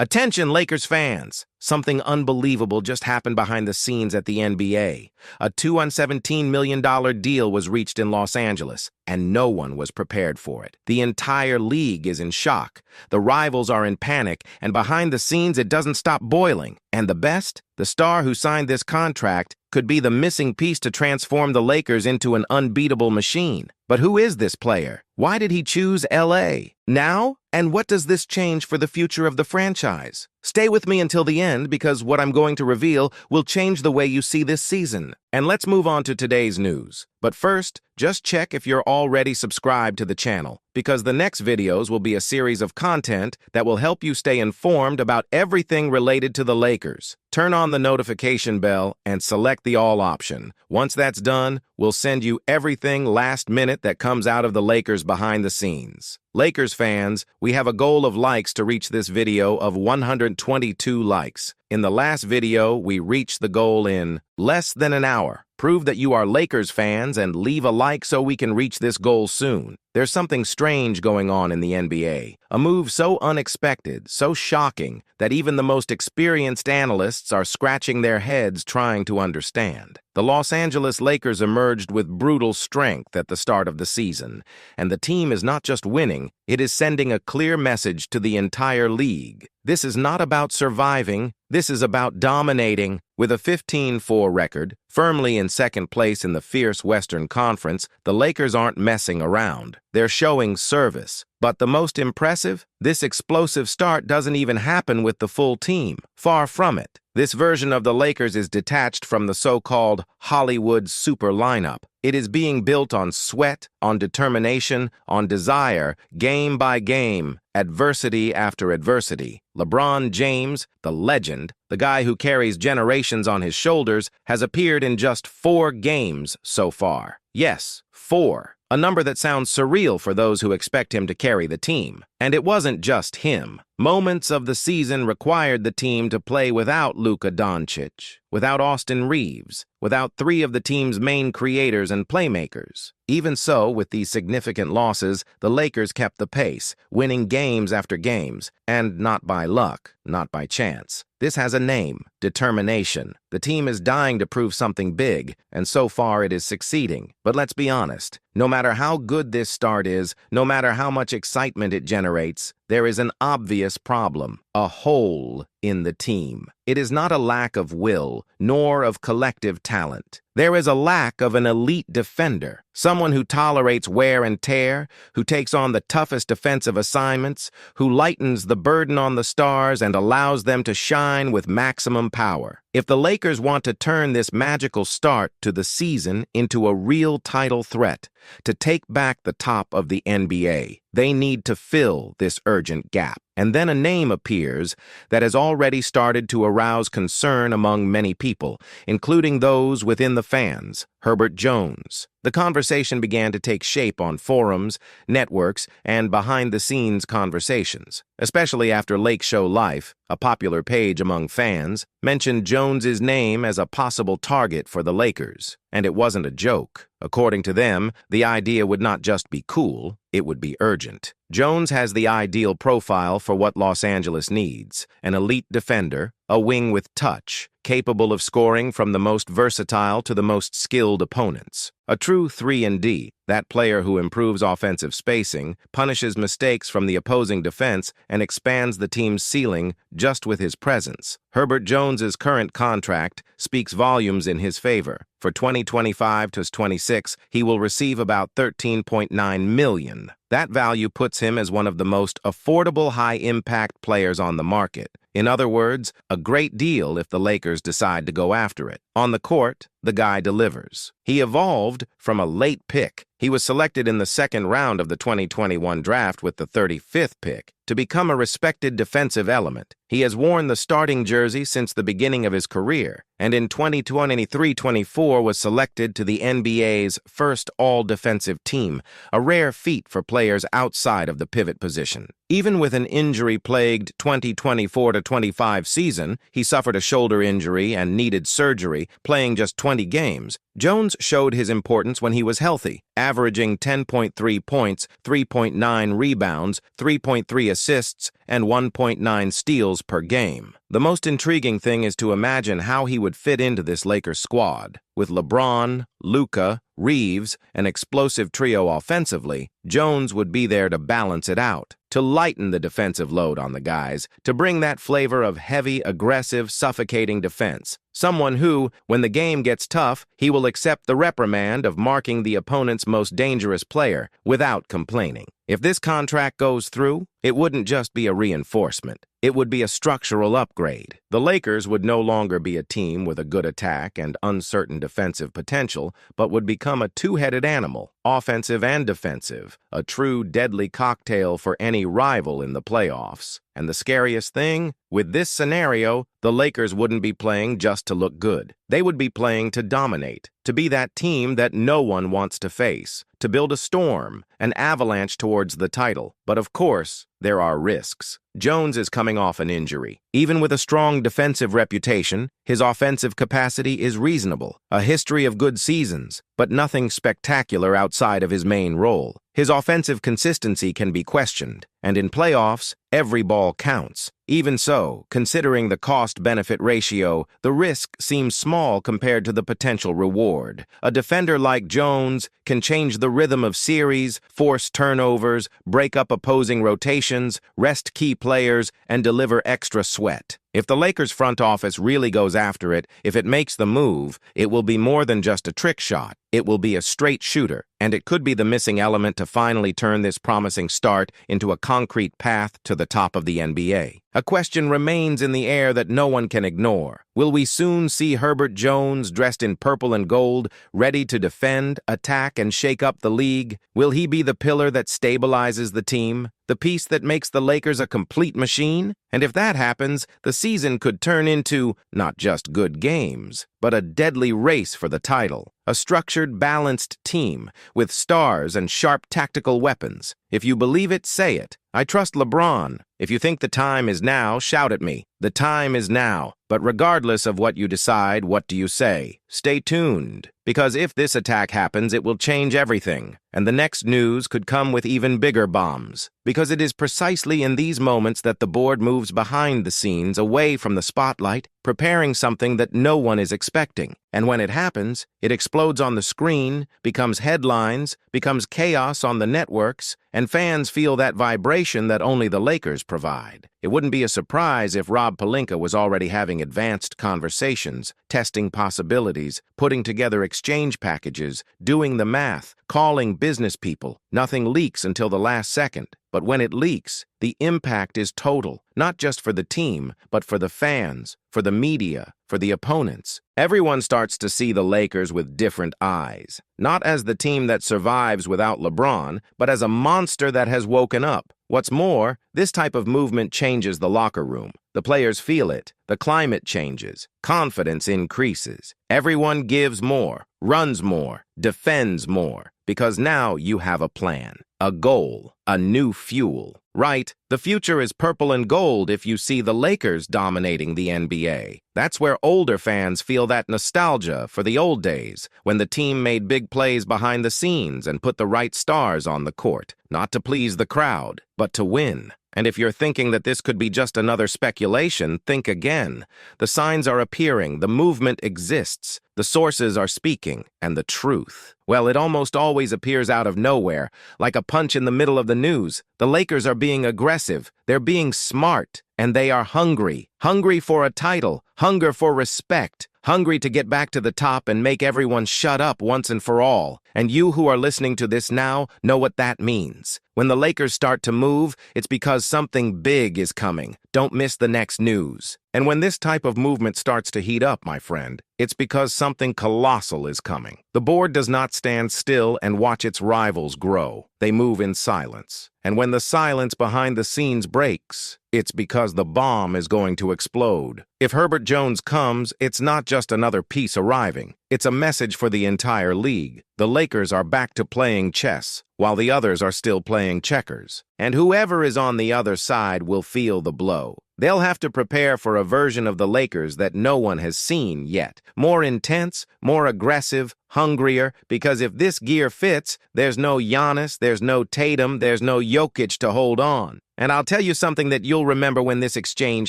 Attention, Lakers fans! Something unbelievable just happened behind the scenes at the NBA. A $217 million deal was reached in Los Angeles, and no one was prepared for it. The entire league is in shock. The rivals are in panic, and behind the scenes it doesn't stop boiling. And the best? The star who signed this contract could be the missing piece to transform the Lakers into an unbeatable machine. But who is this player? Why did he choose LA? Now? And what does this change for the future of the franchise? Stay with me until the end because what I'm going to reveal will change the way you see this season. And let's move on to today's news. But first, just check if you're already subscribed to the channel, because the next videos will be a series of content that will help you stay informed about everything related to the Lakers. Turn on the notification bell and select the all option. Once that's done, we'll send you everything last minute that comes out of the Lakers behind the scenes. Lakers fans, we have a goal of likes to reach this video of 122 likes. In the last video, we reached the goal in less than an hour. Prove that you are Lakers fans and leave a like so we can reach this goal soon. There's something strange going on in the NBA. A move so unexpected, so shocking, that even the most experienced analysts are scratching their heads trying to understand. The Los Angeles Lakers emerged with brutal strength at the start of the season, and the team is not just winning, it is sending a clear message to the entire league. This is not about surviving, this is about dominating. With a 15-4 record, firmly in second place in the fierce Western Conference, the Lakers aren't messing around. They're showing service. But the most impressive? This explosive start doesn't even happen with the full team. Far from it. This version of the Lakers is detached from the so-called Hollywood super lineup. It is being built on sweat, on determination, on desire, game by game, adversity after adversity. LeBron James, the legend, the guy who carries generations on his shoulders, has appeared in just 4 games so far. Yes, 4. A number that sounds surreal for those who expect him to carry the team. And it wasn't just him. Moments of the season required the team to play without Luka Doncic, without Austin Reeves, without 3 of the team's main creators and playmakers. Even so, with these significant losses, the Lakers kept the pace, winning games after games, and not by luck, not by chance. This has a name: determination. The team is dying to prove something big, and so far it is succeeding. But let's be honest, no matter how good this start is, no matter how much excitement it generates, there is an obvious problem: a hole in the team. It is not a lack of will, nor of collective talent. There is a lack of an elite defender, someone who tolerates wear and tear, who takes on the toughest defensive assignments, who lightens the burden on the stars and allows them to shine with maximum power. If the Lakers want to turn this magical start to the season into a real title threat, to take back the top of the NBA, they need to fill this urgent gap. And then a name appears that has already started to arouse concern among many people, including those within the fans: Herbert Jones. The conversation began to take shape on forums, networks, and behind-the-scenes conversations, especially after Lake Show Life, a popular page among fans, mentioned Jones's name as a possible target for the Lakers. And it wasn't a joke. According to them, the idea would not just be cool, it would be urgent. Jones has the ideal profile for what Los Angeles needs: an elite defender, a wing with touch, capable of scoring from the most versatile to the most skilled opponents. A true 3-and-D, that player who improves offensive spacing, punishes mistakes from the opposing defense, and expands the team's ceiling just with his presence. Herbert Jones's current contract speaks volumes in his favor. For 2025 to 26, he will receive about $13.9 million. That value puts him as one of the most affordable high-impact players on the market. In other words, a great deal if the Lakers decide to go after it. On the court, the guy delivers. He evolved from a late pick. He was selected in the second round of the 2021 draft with the 35th pick to become a respected defensive element. He has worn the starting jersey since the beginning of his career, and in 2023-24 was selected to the NBA's first all-defensive team, a rare feat for players outside of the pivot position. Even with an injury-plagued 2024-25 season, he suffered a shoulder injury and needed surgery, playing just 20 games, Jones showed his importance when he was healthy, averaging 10.3 points, 3.9 rebounds, 3.3 assists, and 1.9 steals per game. The most intriguing thing is to imagine how he would fit into this Lakers squad. With LeBron, Luka, Reeves, an explosive trio offensively, Jones would be there to balance it out, to lighten the defensive load on the guys, to bring that flavor of heavy, aggressive, suffocating defense. Someone who, when the game gets tough, he will accept the reprimand of marking the opponent's most dangerous player without complaining. If this contract goes through, it wouldn't just be a reinforcement. It would be a structural upgrade. The Lakers would no longer be a team with a good attack and uncertain defensive potential, but would become a two-headed animal, offensive and defensive, a true deadly cocktail for any rival in the playoffs. And the scariest thing, with this scenario, the Lakers wouldn't be playing just to look good. They would be playing to dominate, to be that team that no one wants to face, to build a storm, an avalanche towards the title. But of course, there are risks. Jones is coming off an injury. Even with a strong defensive reputation, his offensive capacity is reasonable, a history of good seasons, but nothing spectacular outside of his main role. His offensive consistency can be questioned, and in playoffs, every ball counts. Even so, considering the cost-benefit ratio, the risk seems small compared to the potential reward. A defender like Jones can change the rhythm of series, force turnovers, break up opposing rotations, rest key players, and deliver extra sweat. If the Lakers front office really goes after it, if it makes the move, it will be more than just a trick shot. It will be a straight shooter, and it could be the missing element to finally turn this promising start into a concrete path to the top of the NBA. A question remains in the air that no one can ignore. Will we soon see Herbert Jones dressed in purple and gold, ready to defend, attack, and shake up the league? Will he be the pillar that stabilizes the team? The piece that makes the Lakers a complete machine? And if that happens, the season could turn into not just good games, but a deadly race for the title. A structured, balanced team with stars and sharp tactical weapons. If you believe it, say it. I trust LeBron. If you think the time is now, shout at me. The time is now. But regardless of what you decide, what do you say? Stay tuned, because if this attack happens, it will change everything, and the next news could come with even bigger bombs. Because it is precisely in these moments that the board moves behind the scenes, away from the spotlight, preparing something that no one is expecting. And when it happens, it explodes on the screen, becomes headlines, becomes chaos on the networks, and fans feel that vibration that only the Lakers provide. It wouldn't be a surprise if Rob Pelinka was already having advanced conversations, testing possibilities, putting together exchange packages, doing the math, calling business people. Nothing leaks until the last second. But when it leaks, the impact is total, not just for the team, but for the fans, for the media, for the opponents. Everyone starts to see the Lakers with different eyes, not as the team that survives without LeBron, but as a monster that has woken up. What's more, this type of movement changes the locker room. The players feel it. The climate changes. Confidence increases. Everyone gives more, runs more, defends more, because now you have a plan, a goal, a new fuel. Right, the future is purple and gold if you see the Lakers dominating the NBA. That's where older fans feel that nostalgia for the old days, when the team made big plays behind the scenes and put the right stars on the court, not to please the crowd, but to win. And if you're thinking that this could be just another speculation, think again. The signs are appearing, the movement exists, the sources are speaking, and the truth. Well, it almost always appears out of nowhere, like a punch in the middle of the news. The Lakers are being aggressive, they're being smart, and they are hungry. Hungry for a title, hunger for respect, hungry to get back to the top and make everyone shut up once and for all. And you who are listening to this now know what that means. When the Lakers start to move, it's because something big is coming. Don't miss the next news. And when this type of movement starts to heat up, my friend, it's because something colossal is coming. The board does not stand still and watch its rivals grow. They move in silence. And when the silence behind the scenes breaks, it's because the bomb is going to explode. If Herbert Jones comes, it's not just another piece arriving. It's a message for the entire league. The Lakers are back to playing chess, while the others are still playing checkers. And whoever is on the other side will feel the blow. They'll have to prepare for a version of the Lakers that no one has seen yet. More intense, more aggressive, hungrier, because if this gear fits, there's no Giannis, there's no Tatum, there's no Jokic to hold on. And I'll tell you something that you'll remember when this exchange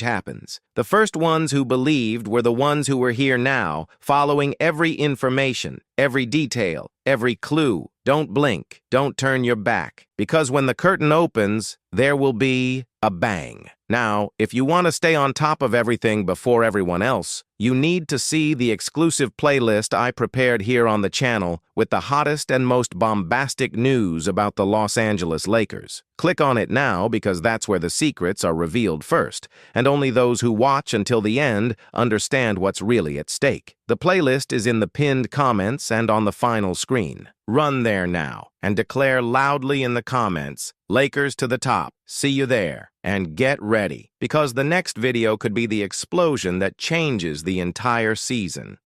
happens. The first ones who believed were the ones who were here now, following every information, every detail, every clue. Don't blink. Don't turn your back. Because when the curtain opens, there will be a bang. Now, if you want to stay on top of everything before everyone else, you need to see the exclusive playlist I prepared here on the channel with the hottest and most bombastic news about the Los Angeles Lakers. Click on it now because that's where the secrets are revealed first, and only those who watch until the end understand what's really at stake. The playlist is in the pinned comments and on the final screen. Run there now and declare loudly in the comments, Lakers to the top. See you there. And get ready, because the next video could be the explosion that changes the entire season.